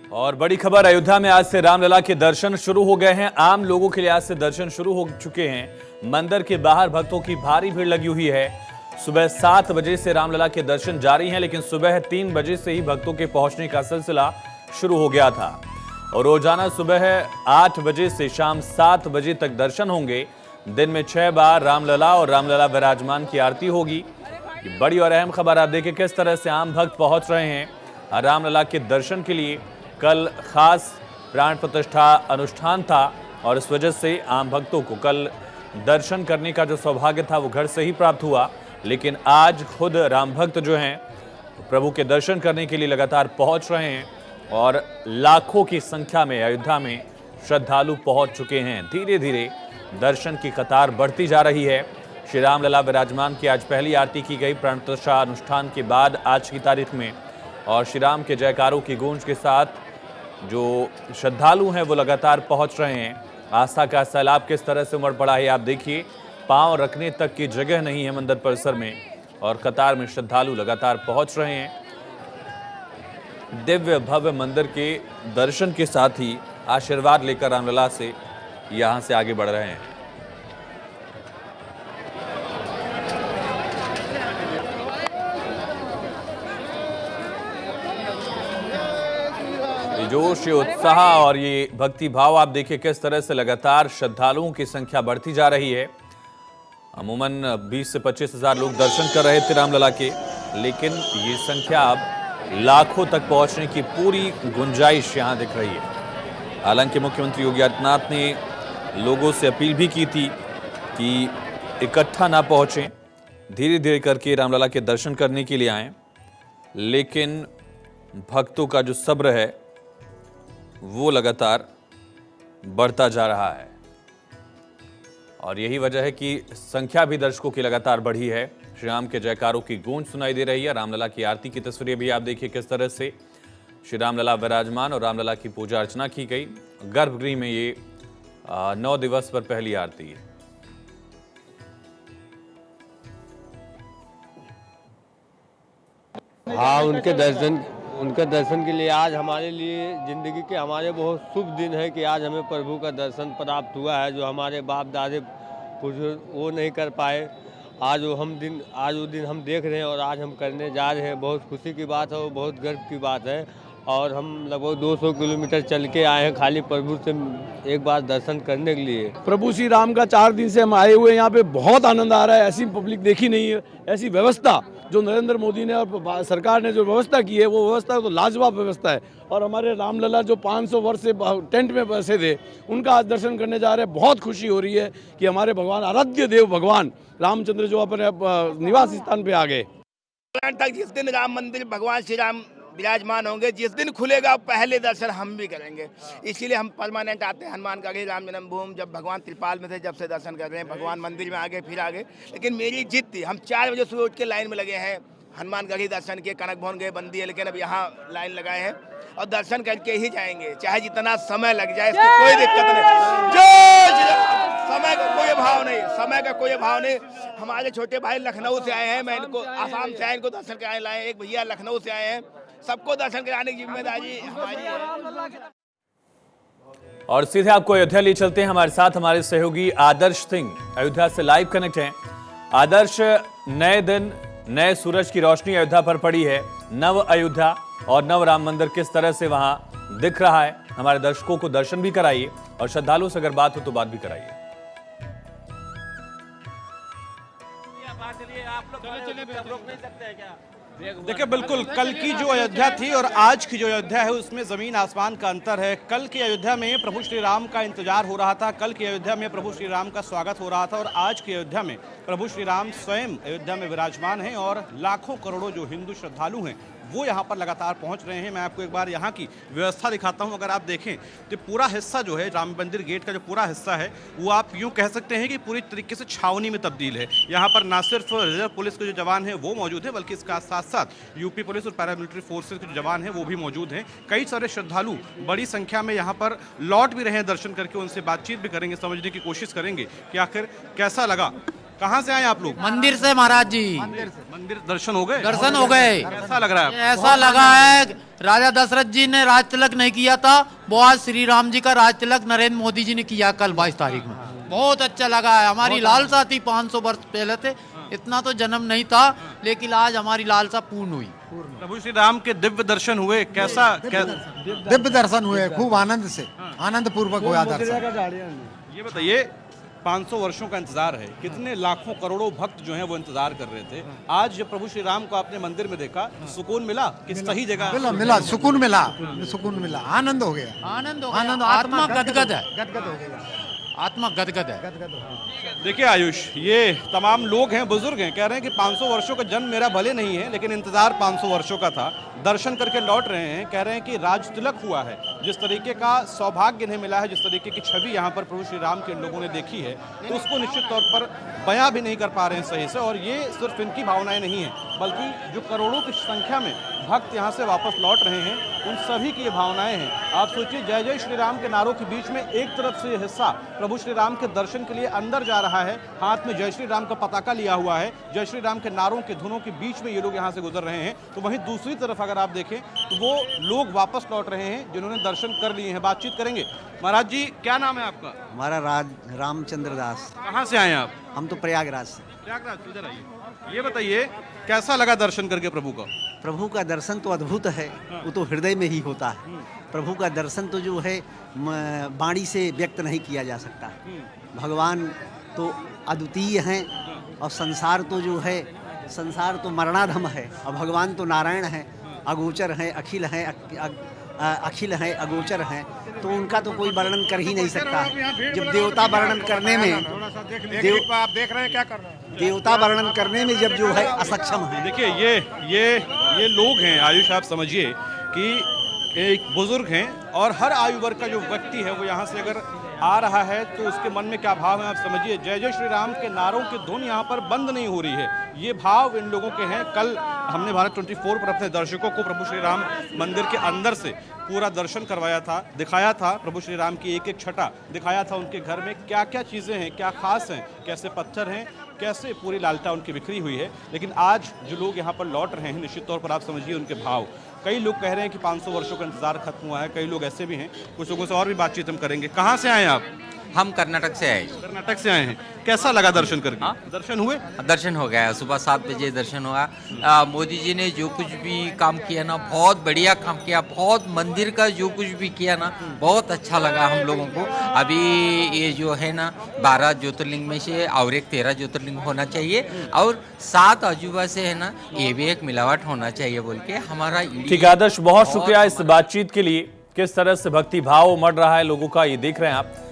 और बड़ी खबर, अयोध्या में आज से रामलला के दर्शन शुरू हो गए हैं। आम लोगों के लिए आज से दर्शन शुरू हो चुके हैं। मंदिर के बाहर भक्तों की भारी भीड़ लगी हुई है। सुबह 7 बजे से रामलला के दर्शन जारी हैं, लेकिन सुबह 3 बजे से ही भक्तों के पहुंचने का सिलसिला शुरू हो गया था और रोजाना सुबह 8 बजे से शाम 7 बजे तक दर्शन होंगे। दिन में 6 बार रामलला और रामलला विराजमान की आरती होगी। ये बड़ी और अहम खबर आप देखिए किस तरह से आम भक्त पहुंच रहे हैं रामलला के दर्शन के लिए। कल खास प्राण प्रतिष्ठा अनुष्ठान था और इस वजह से आम भक्तों को कल दर्शन करने का जो सौभाग्य था वो घर से ही प्राप्त हुआ, लेकिन आज खुद राम भक्त जो हैं प्रभु के दर्शन करने के लिए लगातार पहुंच रहे हैं और लाखों की संख्या में अयोध्या में श्रद्धालु पहुंच चुके हैं। धीरे धीरे दर्शन की कतार बढ़ती जा रही है। श्री रामलला विराजमान की आज पहली आरती की गई प्राण प्रतिष्ठा अनुष्ठान के बाद आज की तारीख में, और श्री राम के जयकारों की गूंज के साथ जो श्रद्धालु हैं वो लगातार पहुंच रहे हैं। आस्था का सैलाब किस तरह से उमड़ पड़ा है आप देखिए। पांव रखने तक की जगह नहीं है मंदिर परिसर में और कतार में श्रद्धालु लगातार पहुंच रहे हैं। दिव्य भव्य मंदिर के दर्शन के साथ ही आशीर्वाद लेकर रामलला से यहां से आगे बढ़ रहे हैं। जोश, ये उत्साह और ये भक्ति भाव आप देखिए किस तरह से लगातार श्रद्धालुओं की संख्या बढ़ती जा रही है। अमूमन 20 से 25 हजार लोग दर्शन कर रहे थे रामलला के, लेकिन ये संख्या अब लाखों तक पहुंचने की पूरी गुंजाइश यहां दिख रही है। हालांकि मुख्यमंत्री योगी आदित्यनाथ ने लोगों से अपील भी की थी कि इकट्ठा ना पहुंचें, धीरे धीरे करके रामलला के दर्शन करने के लिए आएं, लेकिन भक्तों का जो सब्र है वो लगातार बढ़ता जा रहा है और यही वजह है कि संख्या भी दर्शकों की लगातार बढ़ी है। श्री राम के जयकारों की गूंज सुनाई दे रही है। रामलला की आरती की तस्वीरें भी आप देखिए किस तरह से श्री रामलला विराजमान और रामलला की पूजा अर्चना की गई। गर्भगृह में ये 9 दिवस पर पहली आरती है। हाँ, उनके दर्शन के लिए आज हमारे लिए ज़िंदगी के हमारे बहुत शुभ दिन है कि आज हमें प्रभु का दर्शन प्राप्त हुआ है, जो हमारे बाप दादे बुजुर्ग वो नहीं कर पाए। आज वो दिन हम देख रहे हैं और आज हम करने जा रहे हैं। बहुत खुशी की बात है और बहुत गर्व की बात है। और हम लगभग 200 किलोमीटर चल के आए हैं खाली प्रभु से एक बार दर्शन करने के लिए। प्रभु श्री राम का 4 दिन से हम आए हुए हैं, यहाँ पे बहुत आनंद आ रहा है। ऐसी पब्लिक देखी नहीं है, ऐसी व्यवस्था जो नरेंद्र मोदी ने और सरकार ने जो व्यवस्था की है वो व्यवस्था तो लाजवाब व्यवस्था है। और हमारे रामलला जो 500 वर्ष से टेंट में बसे थे उनका आज दर्शन करने जा रहे हैं। बहुत खुशी हो रही है कि हमारे भगवान आराध्य देव भगवान रामचंद्र जो अपने निवास स्थान पे आ गए। तक जिस दिन राम मंदिर भगवान श्री राम विराजमान होंगे, जिस दिन खुलेगा पहले दर्शन हम भी करेंगे। इसीलिए हम परमानेंट आते हैं हनुमानगढ़ी राम जन्मभूमि। जब भगवान त्रिपाल में थे जब से दर्शन कर रहे हैं। भगवान मंदिर में आगे फिर आगे, लेकिन मेरी जिद थी। हम 4 बजे सुबह उठ के लाइन में लगे हैं। हनुमानगढ़ी दर्शन के, कनक भवन गए, बंदी है, लेकिन अब यहाँ लाइन लगाए हैं और दर्शन करके ही जाएंगे, चाहे जितना समय लग जाए, इसकी कोई दिक्कत नहीं। समय का कोई भाव नहीं, समय का कोई भाव नहीं। हमारे छोटे भाई लखनऊ से आए हैं, मैं इनको आसाम से आए, इनको दर्शन कराने लाए। एक भैया लखनऊ से आए हैं, सबको दर्शन कराने की जिम्मेदारी हमारी है। और सीधे आपको अयोध्या ले चलते हैं। हमारे साथ हमारे सहयोगी आदर्श सिंह अयोध्या से लाइव कनेक्ट हैं। आदर्श, नए दिन नए सूरज की रोशनी अयोध्या पर पड़ी है। नव अयोध्या और नव राम मंदिर किस तरह से वहां दिख रहा है, हमारे दर्शकों को दर्शन भी कराइए और श्रद्धालुओं से अगर बात हो तो बात भी कराइए। देखिए, बिल्कुल कल की जो अयोध्या थी और आज की जो अयोध्या है उसमें ज़मीन आसमान का अंतर है। कल की अयोध्या में प्रभु श्री राम का इंतजार हो रहा था, कल की अयोध्या में प्रभु श्री राम का स्वागत हो रहा था, और आज की अयोध्या में प्रभु श्री राम स्वयं अयोध्या में विराजमान हैं और लाखों करोड़ों जो हिंदू श्रद्धालु हैं वो यहाँ पर लगातार पहुँच रहे हैं। मैं आपको एक बार यहाँ की व्यवस्था दिखाता हूँ। अगर आप देखें तो पूरा हिस्सा जो है राम मंदिर गेट का जो पूरा हिस्सा है वो आप यूँ कह सकते हैं कि पूरी तरीके से छावनी में तब्दील है। यहाँ पर ना सिर्फ रिजर्व पुलिस के जो जवान हैं वो मौजूद हैं, बल्कि इसका साथ साथ यूपी पुलिस और पैरामिलिट्री फोर्सेज के जो जवान हैं वो भी मौजूद हैं। कई सारे श्रद्धालु बड़ी संख्या में यहाँ पर लौट भी रहे हैं दर्शन करके। उनसे बातचीत भी करेंगे, समझने की कोशिश करेंगे कि आखिर कैसा लगा कहाँ से आए आप लोग? मंदिर से महाराज जी। मंदिर दर्शन हो गए? दर्शन हो गए। कैसा लग रहा है आपको? ऐसा लगा है राजा दशरथ जी ने राज तिलक नहीं किया था, वो आज श्री राम जी का राज तिलक नरेंद्र मोदी जी ने किया कल 22 तारीख में। बहुत अच्छा लगा है। हमारी लालसा थी 500 वर्ष पहले थे, इतना तो जन्म नहीं था, लेकिन आज हमारी लालसा पूर्ण हुई। प्रभु श्री राम के दिव्य दर्शन हुए, कैसा दिव्य दर्शन हुए, खूब आनंद से, आनंद पूर्वक हुआ दर्शन। ये बताइए 500 वर्षों का इंतजार है, कितने लाखों करोड़ों भक्त जो हैं वो इंतजार कर रहे थे। आज जब प्रभु श्री राम को आपने मंदिर में देखा, सुकून मिला कि सही जगह? मिला, सुकून मिला, सुकून मिला, आनंद हो गया, आनंद हो गया, आत्मा गदगद है, गदगद हो गया, आत्मा गदगद है। देखिए आयुष, ये तमाम लोग हैं, बुजुर्ग हैं, कह रहे हैं कि 500 वर्षों का जन्म मेरा भले नहीं है, लेकिन इंतजार 500 वर्षों का था। दर्शन करके लौट रहे हैं, कह रहे हैं कि राज तिलक हुआ है। जिस तरीके का सौभाग्य इन्हें मिला है, जिस तरीके की छवि यहाँ पर प्रभु श्री राम के इन लोगों ने देखी है, तो उसको निश्चित तौर पर बयां भी नहीं कर पा रहे हैं सही से। और ये सिर्फ इनकी भावनाएं नहीं है, बल्कि जो करोड़ों की संख्या में भक्त यहाँ से वापस लौट रहे हैं, उन सभी की ये भावनाएं हैं। आप सोचिए, जय जय श्री राम के नारों के बीच में एक तरफ से ये हिस्सा प्रभु श्री राम के दर्शन के लिए अंदर जा रहा है, हाथ में जय श्री राम का पताका लिया हुआ है, जय श्री राम के नारों के धुनों के बीच में ये लोग यहाँ से गुजर रहे हैं। तो वहीं दूसरी तरफ अगर आप देखें तो वो लोग वापस लौट रहे हैं जिन्होंने दर्शन कर लिए हैं। बातचीत करेंगे। महाराज जी, क्या नाम है आपका? हमारा रामचंद्र दास। कहाँ से आए हैं आप? हम तो प्रयागराज से। प्रयागराज, इधर आइए। ये बताइए कैसा लगा दर्शन करके प्रभु का? प्रभु का दर्शन तो अद्भुत है, वो तो हृदय में ही होता है। प्रभु का दर्शन तो जो है वाणी से व्यक्त नहीं किया जा सकता। भगवान तो अद्वितीय हैं, और संसार तो जो है, संसार तो मरणाधम है, और भगवान तो नारायण हैं, अगोचर हैं, अखिल हैं, अखिल हैं, अगोचर हैं, तो उनका तो कोई वर्णन कर ही नहीं सकता है। जब देवता वर्णन करने में, आप देख रहे हैं क्या कर रहे हैं? देवता वर्णन करने में जब जो है असक्षम है। देखिए ये लोग हैं आयुष, आप समझिए कि एक बुजुर्ग हैं, और हर आयु वर्ग का जो व्यक्ति है वो यहाँ से अगर आ रहा है तो उसके मन में क्या भाव है आप समझिए। जय जय श्री राम के नारों की धुन यहाँ पर बंद नहीं हो रही है, ये भाव इन लोगों के हैं। कल हमने भारत 24 पर अपने दर्शकों को प्रभु श्री राम मंदिर के अंदर से पूरा दर्शन करवाया था, दिखाया था प्रभु श्री राम की एक एक छटा, दिखाया था उनके घर में क्या क्या चीज़ें हैं, क्या खास हैं, कैसे पत्थर हैं, कैसे पूरी लालटा उनकी बिखरी हुई है। लेकिन आज जो लोग यहाँ पर लौट रहे हैं, निश्चित तौर पर आप समझिए उनके भाव। कई लोग कह रहे हैं कि 500 वर्षों का इंतजार खत्म हुआ है, कई लोग ऐसे भी हैं। कुछ लोगों से और भी बातचीत हम करेंगे। कहाँ से आए हैं आप? हम कर्नाटक से आए। कर्नाटक से आए हैं, कैसा लगा दर्शन करके? हाँ? दर्शन हुए? दर्शन हो गया, सुबह 7 बजे दर्शन हुआ। मोदी जी ने जो कुछ भी काम किया ना, बहुत बढ़िया काम किया, बहुत मंदिर का जो कुछ भी किया ना, बहुत अच्छा लगा हम लोगों को। अभी ये जो है ना 12 ज्योतिर्लिंग में से और एक 13 ज्योतिर्लिंग होना चाहिए, और 7 अजूबा से है ना ये भी एक मिलावट होना चाहिए बोल के हमारा। ठीक है आदर्श, बहुत शुक्रिया इस बातचीत के लिए। किस तरह से भक्ति भाव उमड़ रहा है लोगों का, ये देख रहे हैं आप।